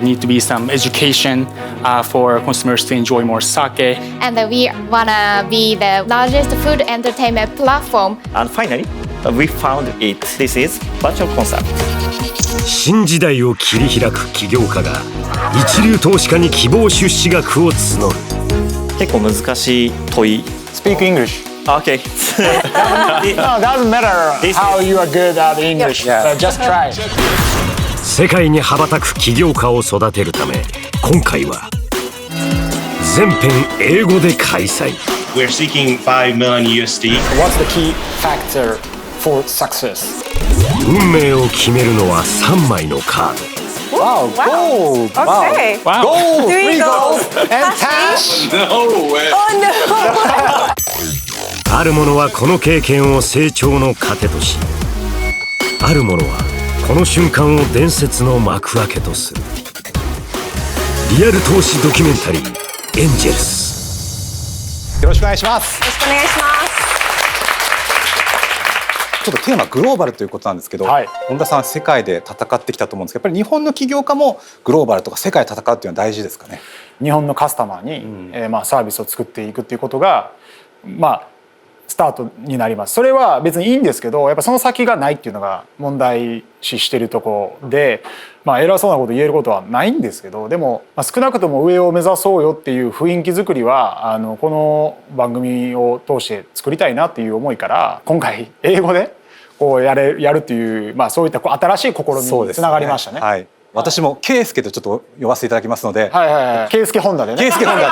Need to be some education for consumers to enjoy more sake. And we wanna be the largest food entertainment platform. And finally, we found it. This is virtual concept. 新時代を切り開く起業家が一流投資家に希望出資額を募る。結構難しい問い。Speak English. Okay. No, it doesn't matter how you are good at English. Just try. 世界に羽ばたく起業家を育てるため、今回は全編英語で開催。We're seeking $5 million USD. What's the key factor for success? 運命を決めるのは3枚のカード。Wow, gold! Okay. Wow. Gold! 3 golds and cash! No way. Oh no! ある者はこの経験を成長の糧とし、ある者はこの瞬間を伝説の幕開けとする。リアル投資ドキュメンタリーAngels。よろしくお願いします。よろしくお願いします。ちょっとテーマグローバルということなんですけど、はい、本田さん世界で戦ってきたと思うんですけど、やっぱり日本の起業家もグローバルとか世界で戦うっていうのは大事ですかね。日本のカスタマーに、サービスを作っていくっていうことがスタートになります。それは別にいいんですけど、やっぱその先がないっていうのが問題視しているところで、偉そうなこと言えることはないんですけど、でも、少なくとも上を目指そうよっていう雰囲気作りはこの番組を通して作りたいなっていう思いから、今回英語でこうやるっていう、そういった新しい試みにつながりましたね。はい、私も圭介とちょっと呼ばせていただきますので、圭介本田でね。圭介本田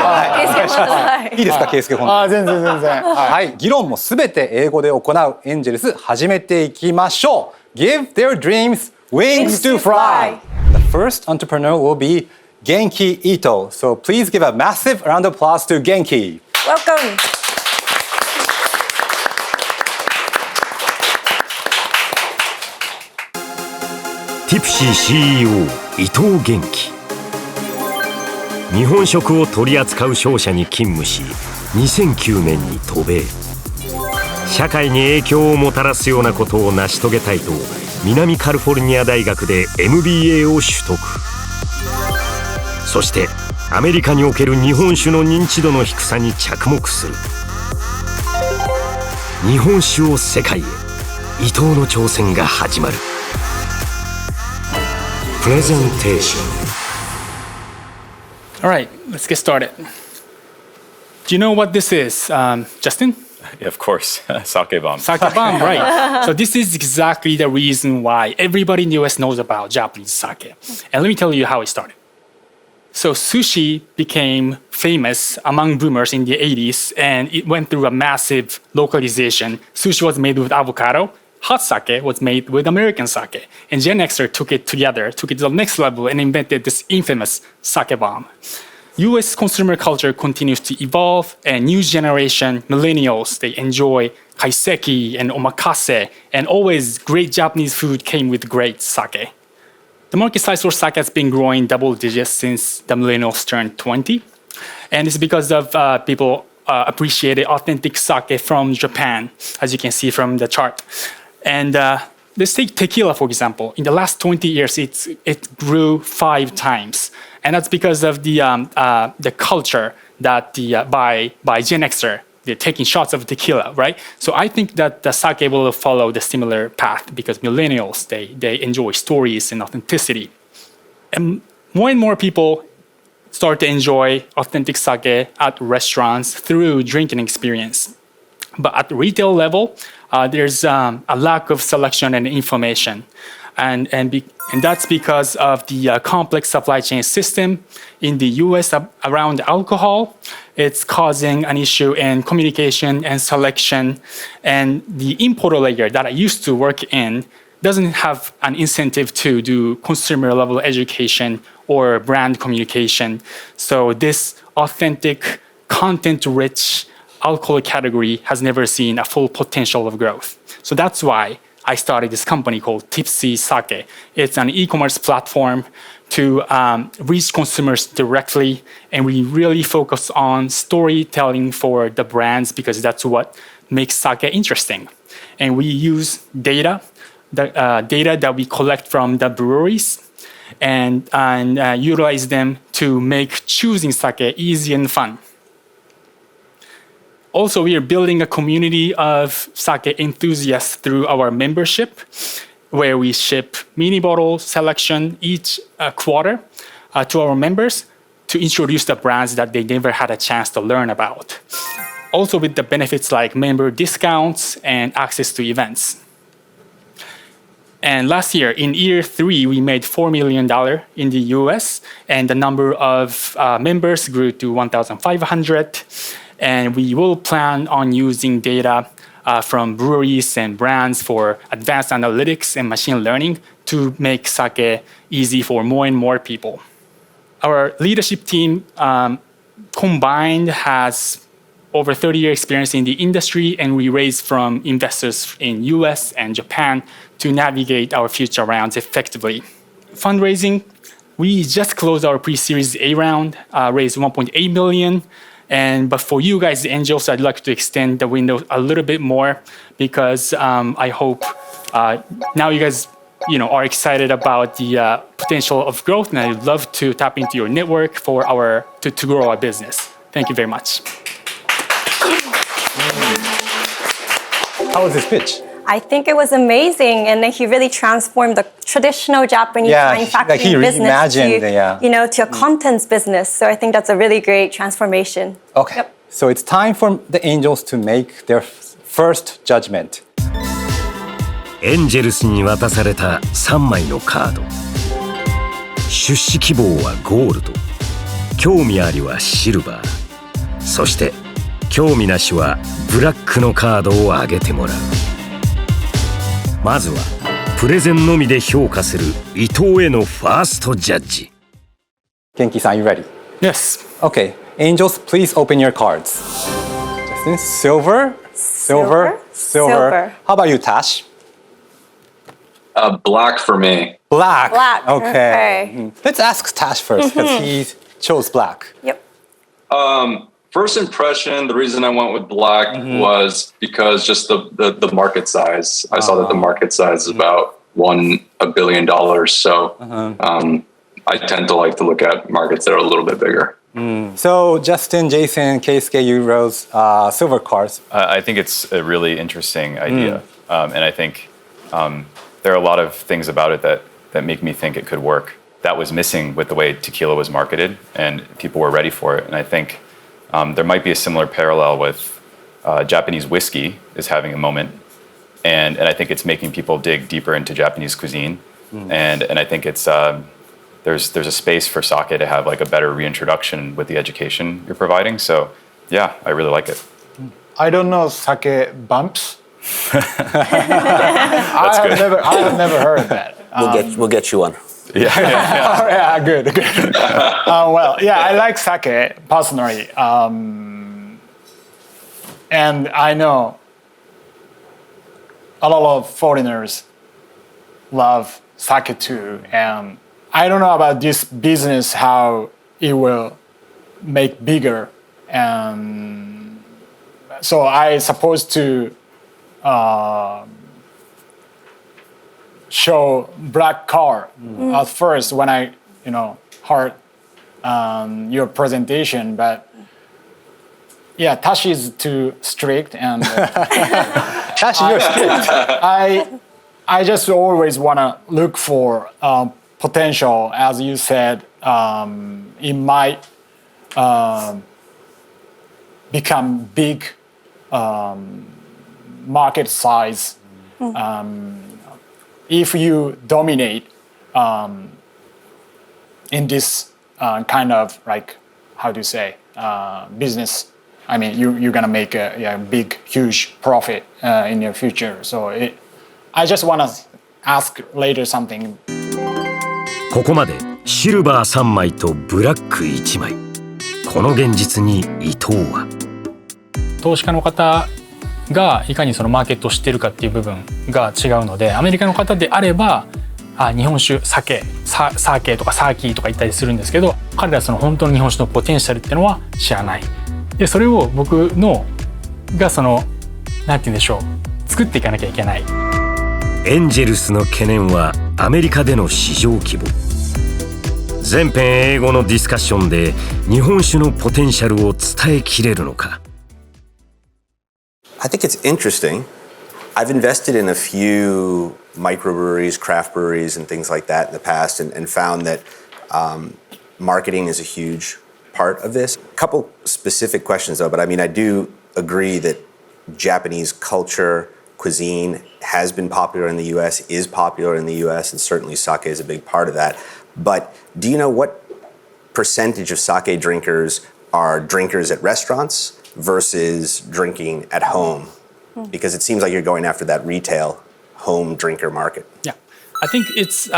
で、いいですか、圭介本田。全然はい、議論もすべて英語で行うエンジェルス始めていきましょう。Give their dreams wings to fly. The first entrepreneur will be Genki Ito. So please give a massive round of applause to Genki. Welcome. Tipsy CEO 伊藤元気。日本食を取り扱う商社に勤務し、2009年に渡米。社会に影響をもたらすようなことを成し遂げたいと、南カリフォルニア大学で MBA を取得。そしてアメリカにおける日本酒の認知度の低さに着目する。日本酒を世界へ、伊藤の挑戦が始まる。Presentation. All right, let's get started. Do you know what this is, Justin? Yeah, of course, sake bomb. Sake bomb, right. So this is exactly the reason why everybody in the US knows about Japanese sake. And let me tell you how it started. So sushi became famous among boomers in the 80s, and it went through a massive localization. Sushi was made with avocado. Hot sake was made with American sake. And Gen Xer took it to the next level and invented this infamous sake bomb. US consumer culture continues to evolve, and new generation, millennials, they enjoy kaiseki and omakase, and always great Japanese food came with great sake. The market size for sake has been growing double digits since the millennials turned 20. And it's because of people appreciated authentic sake from Japan, as you can see from the chart. And let's take tequila, for example. In the last 20 years, it grew 5 times. And that's because of the culture that by Gen Xer, they're taking shots of tequila, right? So I think that the sake will follow the similar path because millennials, they enjoy stories and authenticity. And more people start to enjoy authentic sake at restaurants through drinking experience. But at the retail level, there's a lack of selection and information. And that's because of the complex supply chain system in the US around alcohol. It's causing an issue in communication and selection. And the importer layer that I used to work in doesn't have an incentive to do consumer level education or brand communication. So this authentic, content-rich alcohol category has never seen a full potential of growth. So that's why I started this company called Tipsy Sake. It's an e-commerce platform to reach consumers directly, and we really focus on storytelling for the brands because that's what makes sake interesting. And we use data that we collect from the breweries, and utilize them to make choosing sake easy and fun. Also, we are building a community of sake enthusiasts through our membership, where we ship mini bottle selection each quarter to our members to introduce the brands that they never had a chance to learn about. Also with the benefits like member discounts and access to events. And last year, in year 3, we made $4 million in the US, and the number of members grew to 1,500. And we will plan on using data from breweries and brands for advanced analytics and machine learning to make sake easy for more and more people. Our leadership team combined has over 30-year experience in the industry, and we raised from investors in US and Japan to navigate our future rounds effectively. Fundraising, we just closed our pre-series A round, raised 1.8 million. But for you guys, the Angels, I'd like to extend the window a little bit more because I hope now you guys are excited about the potential of growth, and I'd love to tap into your network for to grow our business. Thank you very much. How was this pitch? I think it was amazing, and he really transformed the traditional Japanese manufacturing business to a contents business. So I think that's a really great transformation. Okay, yep. So it's time for the Angels to make their first judgment. エンジェルスに渡された3枚のカード。出資希望はゴールド、興味ありはシルバー、そして興味なしはブラックのカードを上げてもらう。まずはプレゼンのみで評価する伊藤へのファーストジャッジ。Genki-san, you ready? Yes. Okay, Angels, please open your cards. Justin, silver. How about you, Tash? Black for me. Black. Okay. Let's ask Tash first because he chose black. Yep. First impression, the reason I went with black was because just the market size. I saw that the market size is about $1 billion. So I tend to like to look at markets that are a little bit bigger. So Justin, Jason, Keisuke, you rose silver cards. I think it's a really interesting idea. And I think there are a lot of things about it that make me think it could work. That was missing with the way tequila was marketed, and people were ready for it. And I think there might be a similar parallel with Japanese whiskey is having a moment, and I think it's making people dig deeper into Japanese cuisine, and I think it's there's a space for sake to have like a better reintroduction with the education you're providing. So yeah, I really like it. I don't know sake bumps. That's good. I have never heard of that. We'll get you one. Yeah, good. Well, yeah, I like sake personally, and I know a lot of foreigners love sake too. And I don't know about this business how it will make bigger, and so I supposed to show black card at first when I heard your presentation, but yeah, Tash is too strict, and Tash, you're strict. I just always want to look for potential, as you said. It might become big market size. If you dominate in this kind of like, how do you say, business, I mean, you're gonna make a big, huge profit in your future. So I just wanna ask later something. ここまでシルバー3枚とブラック1枚。この現実に伊藤は。投資家の方がいかにそのマーケットを知ってるかっていう部分が違うので、アメリカの方であれば日本酒サケとかサーキーとか言ったりするんですけど、彼らはその本当の日本酒のポテンシャルっていうのは知らない。でそれを僕のがそのなんて言うんでしょう、作っていかなきゃいけない。エンジェルスの懸念はアメリカでの市場規模。全編英語のディスカッションで日本酒のポテンシャルを伝えきれるのか。I think it's interesting. I've invested in a few microbreweries, craft breweries, and things like that in the past, and found that marketing is a huge part of this. A couple specific questions though, but I mean, I do agree that Japanese culture, cuisine has been popular in the US, is popular in the US, and certainly sake is a big part of that. But do you know what percentage of sake drinkers are drinkers at restaurants versus drinking at home? Because it seems like you're going after that retail home drinker market. Yeah, I think it's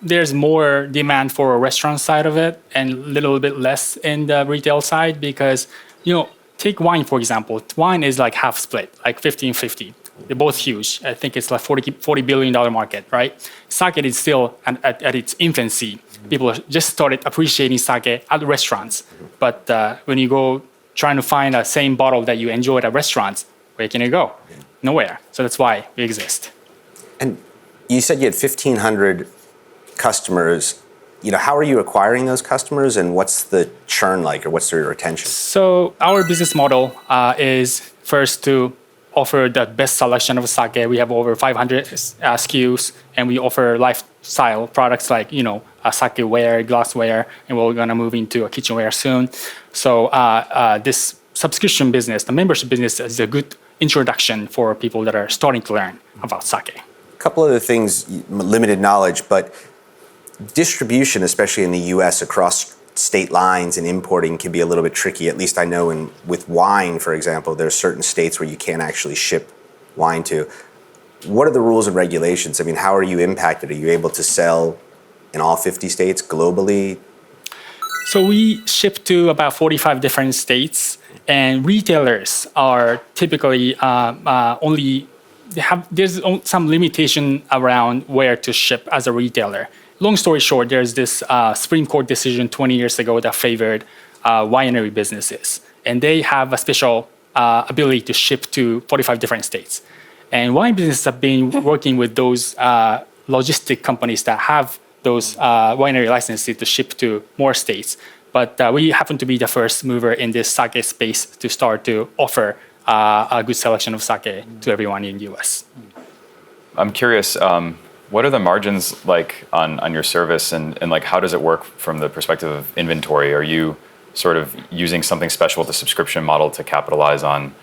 there's more demand for a restaurant side of it and a little bit less in the retail side because, take wine, for example. Wine is like half split, like 50-50. They're both huge. I think it's like $40 billion market, right? Sake is still at its infancy. People just started appreciating sake at restaurants. But when you go trying to find the same bottle that you enjoy at restaurants, where can you go? Nowhere. So that's why we exist. And you said you had 1,500 customers. How are you acquiring those customers, and what's the churn like, or what's their retention? So our business model is first to offer the best selection of sake. We have over 500 SKUs, and we offer lifestyle products like, sakeware, glassware, and we're going to move into a kitchenware soon. So this subscription business, the membership business, is a good introduction for people that are starting to learn about sake. A couple other things, limited knowledge, but distribution, especially in the US across state lines and importing, can be a little bit tricky. At least I know with wine, for example, there are certain states where you can't actually ship wine to. What are the rules and regulations? I mean, how are you impacted? Are you able to sell in all 50 states globally? So we ship to about 45 different states, and retailers are typically there's some limitation around where to ship as a retailer. Long story short, there's this Supreme Court decision 20 years ago that favored winery businesses. And they have a special ability to ship to 45 different states. And wine businesses have been working with those logistic companies that have those winery licenses to ship to more states. But we happen to be the first mover in this sake space to start to offer a good selection of sake to everyone in the US. I'm curious, what are the margins like on your service, and like how does it work from the perspective of inventory? Are you sort of using something special with the subscription model to capitalize on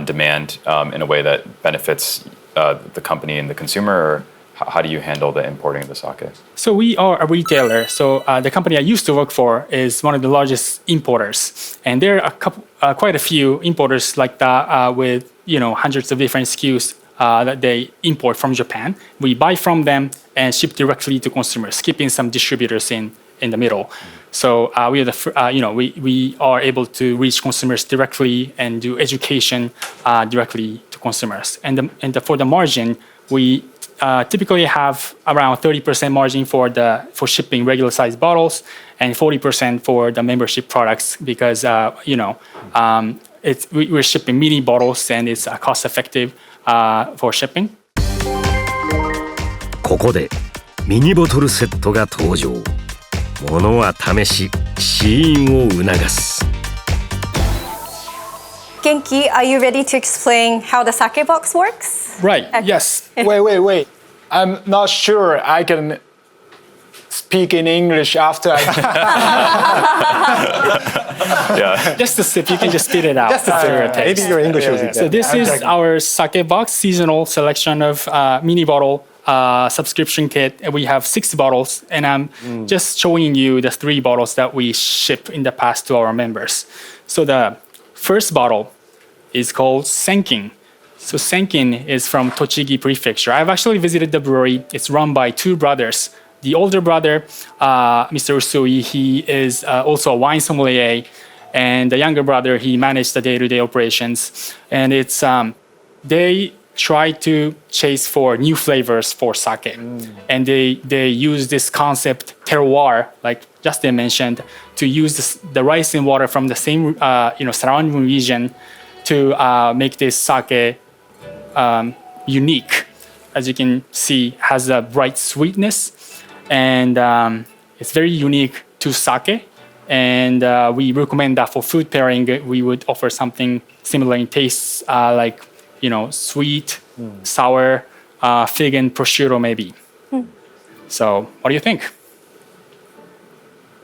demand in a way that benefits the company and the consumer, or how do you handle the importing of the sake? So we are a retailer. So the company I used to work for is one of the largest importers, and there are quite a few importers like that with hundreds of different SKUs that they import from Japan. We buy from them and ship directly to consumers, keeping some distributors in the middle. So we are we are able to reach consumers directly and do education directly to consumers. And for the margin, we typically have around 30% margin for shipping regular size bottles and 40% for the membership products because we're shipping mini bottles and it's cost effective for shipping. ここでミニボトルセットが登場。ものは試し、試飲を促す。Genki, are you ready to explain how the sake box works? Right, yes. Wait. I'm not sure I can speak in English after I... Yeah. Just a sip, you can just spit it out. Just a sip. Maybe your English will be better. So this is our sake box seasonal selection of mini bottle subscription kit. We have 6 bottles, and I'm just showing you the 3 bottles that we ship in the past to our members. So the first bottle is called Senkin. So Senkin is from Tochigi Prefecture. I've actually visited the brewery. It's run by 2 brothers. The older brother, Mr. Usui, he is also a wine sommelier. And the younger brother, he managed the day-to-day operations. And it's they try to chase for new flavors for sake. And they use this concept, terroir, like Justin mentioned, to use the rice and water from the same surrounding region to make this sake unique. As you can see, has a bright sweetness, and It's very unique to sake. And we recommend that for food pairing, we would offer something similar in taste, like, sweet, sour, fig and prosciutto maybe. So what do you think?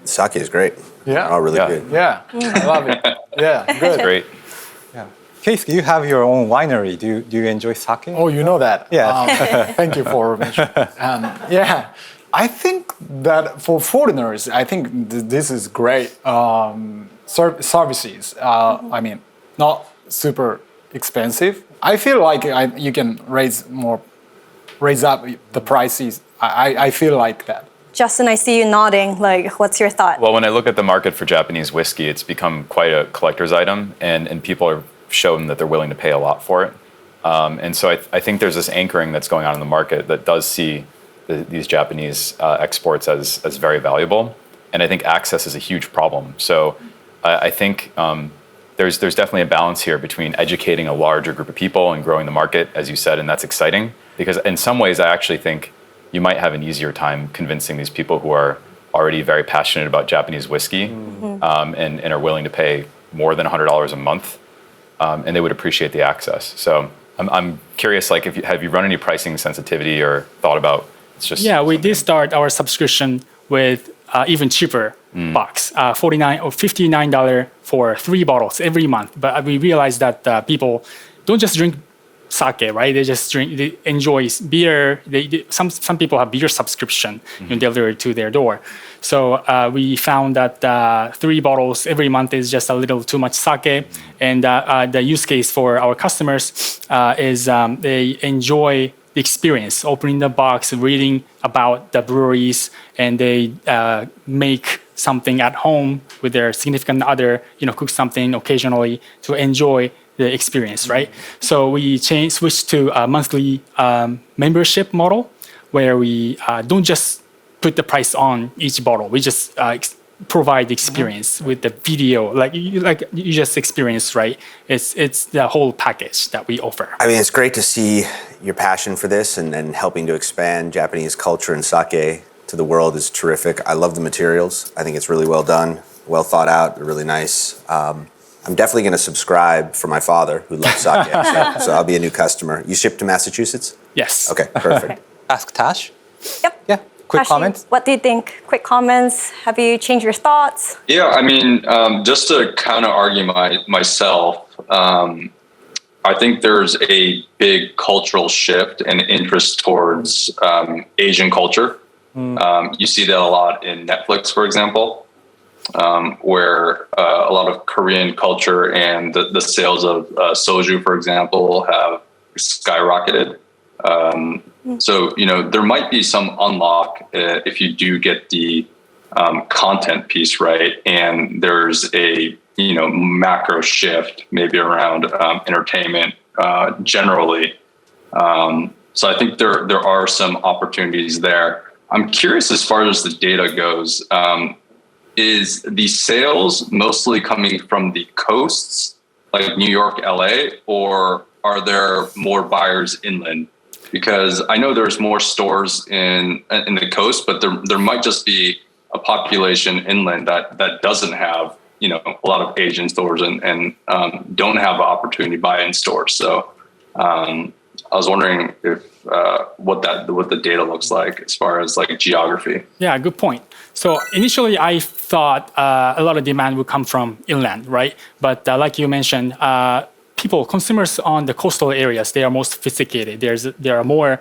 Sake is great. Yeah. All really good. Yeah, I love it. Yeah, good. Great. Yeah. Case, you have your own winery. Do you enjoy sake? Oh, you know that. Yeah. Thank you for mentioning. Yeah, I think that for foreigners, I think this is great services. I mean, not super expensive. I feel like you can raise up the prices. I feel like that. Justin, I see you nodding. Like, what's your thought? Well, when I look at the market for Japanese whiskey, it's become quite a collector's item, and people are shown that they're willing to pay a lot for it. And so I think there's this anchoring that's going on in the market that does see these Japanese exports as very valuable. And I think access is a huge problem. So I think there's definitely a balance here between educating a larger group of people and growing the market, as you said, and that's exciting. Because in some ways, I actually think you might have an easier time convincing these people who are already very passionate about Japanese whiskey and are willing to pay more than $100 a month, and they would appreciate the access. So I'm curious, like, have you run any pricing sensitivity or thought about? It's just we did start our subscription with even cheaper box, $49 or $59 for 3 bottles every month. But we realized that people don't just drink sake, right? They enjoy beer. Some people have beer subscription delivered to their door. So we found that 3 bottles every month is just a little too much sake. And the use case for our customers is they enjoy the experience, opening the box, reading about the breweries, and they make something at home with their significant other, cook something occasionally to enjoy the experience, right? So we switched to a monthly membership model where we don't just put the price on each bottle. We just provide the experience with the video, like you just experienced, right? It's the whole package that we offer. I mean, it's great to see your passion for this and helping to expand Japanese culture and sake to the world is terrific. I love the materials. I think it's really well done, well thought out, really nice. I'm definitely going to subscribe for my father who loves sake, so I'll be a new customer. You ship to Massachusetts? Yes. Okay, perfect. Ask Tash. Yep. Yeah. Quick Tashi, comments. What do you think? Quick comments. Have you changed your thoughts? Yeah, I mean, just to kind of argue myself, I think there's a big cultural shift and interest towards Asian culture. You see that a lot in Netflix, for example, where a lot of Korean culture and the sales of soju, for example, have skyrocketed. So, there might be some unlock if you do get the content piece right, and there's a macro shift maybe around entertainment generally. So I think there are some opportunities there. I'm curious as far as the data goes. Is the sales mostly coming from the coasts, like New York, LA, or are there more buyers inland? Because I know there's more stores in the coast, but there might just be a population inland that doesn't have a lot of Asian stores and don't have an opportunity to buy in stores. So I was wondering if what the data looks like as far as like geography. Yeah, good point. So initially, I thought a lot of demand would come from inland, right? But like you mentioned, consumers on the coastal areas, they are more sophisticated. There are more,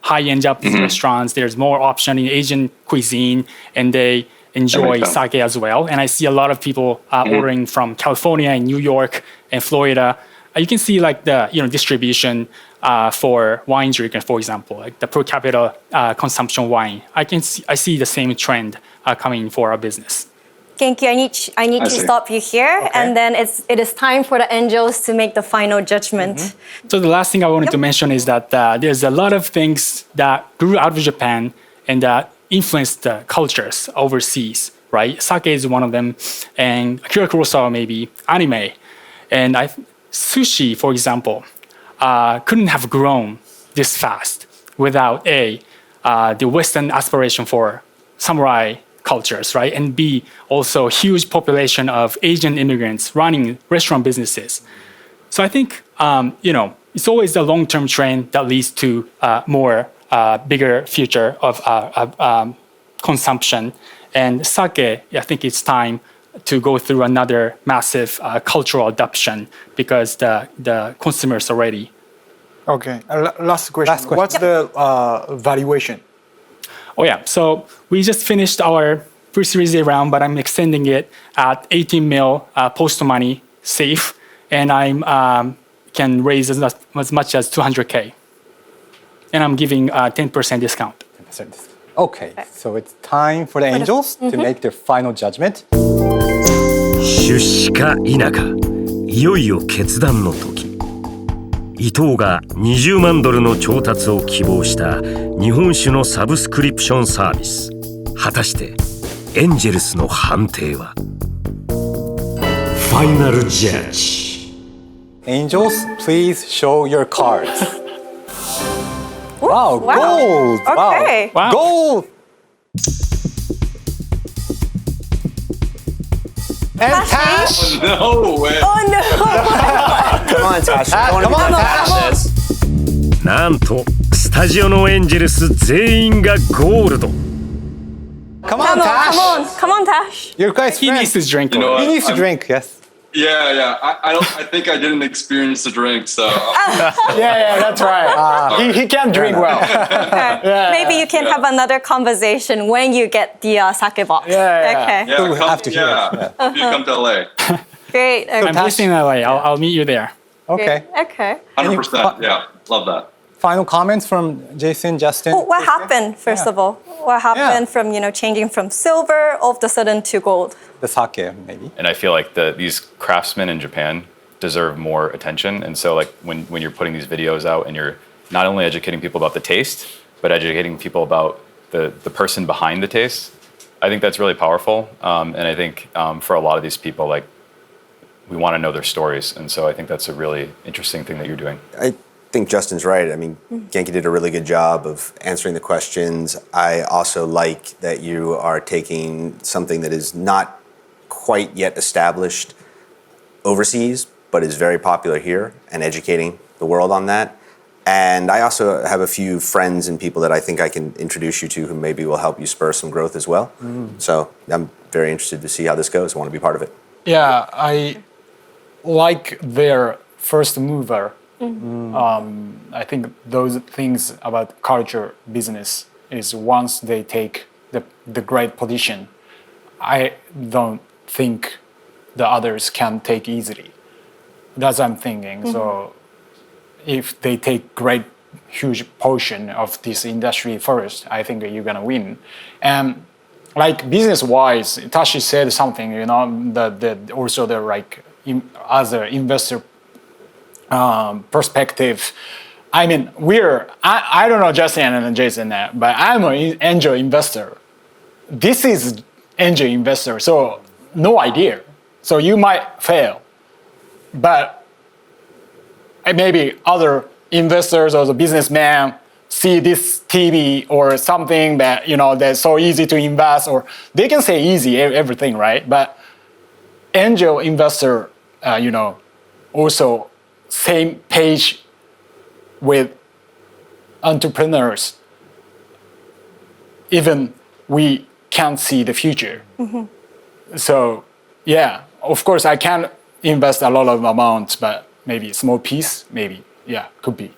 high-end Japanese restaurants. There's more option in Asian cuisine, and they enjoy sake as well. And I see a lot of people ordering from California and New York and Florida. You can see like the distribution for wine drinking, for example, like the per capita consumption wine. I see the same trend coming for our business. Genki, I need to stop you here, okay. And then it is time for the Angels to make the final judgment. So the last thing I wanted to mention is that there's a lot of things that grew out of Japan and that influenced the cultures overseas, right? Sake is one of them, and Akira Kurosawa maybe, anime, and sushi, for example, couldn't have grown this fast without the Western aspiration for samurai cultures, right? And B, also huge population of Asian immigrants running restaurant businesses. So I think, it's always the long-term trend that leads to more bigger future of consumption. And sake, I think it's time to go through another massive cultural adoption because the consumers are ready. Okay. Last question. What's the valuation? Oh yeah, so we just finished our pre-series A round, but I'm extending it at 18 mil post money safe, and I can raise as much as 200K. And I'm giving a 10% discount. 10% discount. Okay, so it's time for the Angels to make their final judgment. 出資か否か、いよいよ決断の時。伊藤が20万ドルの調達を希望した日本酒のサブスクリプションサービス。果たしてエンジェルスの判定は？ファイナルジャッジ。Angels, please show your cards. Wow, gold! Okay. Wow. Gold! And Tash! No way. Oh no! Come on, Tash. Come on, Tash. なんとスタジオのエンジェルス全員がゴールド。Come on, Tash! Come on, Tash! Your guys' He needs to drink. You know what? He needs to drink, yes. Yeah. I think I didn't experience the drink, so. Yeah, that's right. He can drink well. Okay. Maybe you can have another conversation when you get the sake box. Yeah. Okay. We have to hear it. If you come to LA. Great. Okay. I'm based in LA. I'll meet you there. Okay. Okay. 100%. Yeah, love that. Final comments from Jason, Justin? Well, what happened, first of all? What happened from, changing from silver all of a sudden to gold? The sake, maybe. And I feel like these craftsmen in Japan deserve more attention. And so like when you're putting these videos out and you're not only educating people about the taste, but educating people about the person behind the taste, I think that's really powerful. And I think for a lot of these people, like we want to know their stories. And so I think that's a really interesting thing that you're doing. I think Justin's right. I mean, Genki did a really good job of answering the questions. I also like that you are taking something that is not quite yet established overseas, but is very popular here and educating the world on that. And I also have a few friends and people that I think I can introduce you to who maybe will help you spur some growth as well. So I'm very interested to see how this goes. I want to be part of it. Yeah, I like their first mover. I think those things about culture business is once they take the great position, I don't think the others can take easily. That's what I'm thinking. So if they take great huge portion of this industry first, I think you're gonna win. And like business-wise, Tashi said something, that also the like other investor perspective. I mean, I don't know Justin and Jason, but I'm an angel investor. This is angel investor, so no idea. So you might fail, but maybe other investors or the businessman see this TV or something that that's so easy to invest, or they can say easy everything, right? But angel investor, also same page with entrepreneurs. Even we can't see the future. So yeah, of course I can invest a lot of amounts, but maybe a small piece, could be.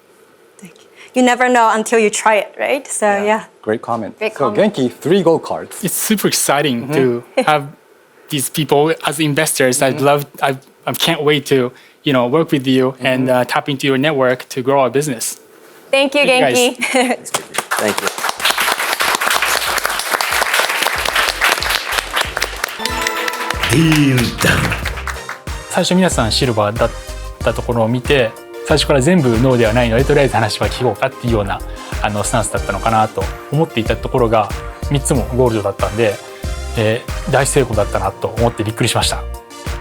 Thank you. You never know until you try it, right? So yeah. Great comment. Great so comment. Genki, 3 gold cards. It's super exciting to have these people as investors. I can't wait to work with you and tap into your network to grow our business. Thank you, Genki. Thank you. ディールダウン。最初皆さんシルバーだったところを見て、最初から全部ノーではないのでとりあえず話は聞こうかっていうようなスタンスだったのかなと思っていたところが3つもゴールドだったんで、大成功だったなと思ってびっくりしました。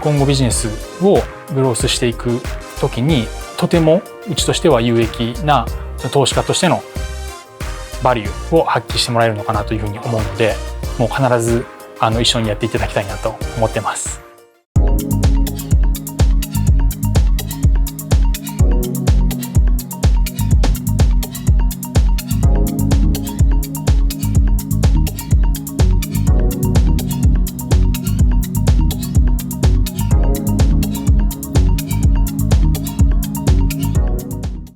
今後ビジネスをグロースしていく時にとてもうちとしては有益な投資家としてのバリューを発揮してもらえるのかなというふうに思うので、もう必ず一緒にやっていただきたいなと思ってます。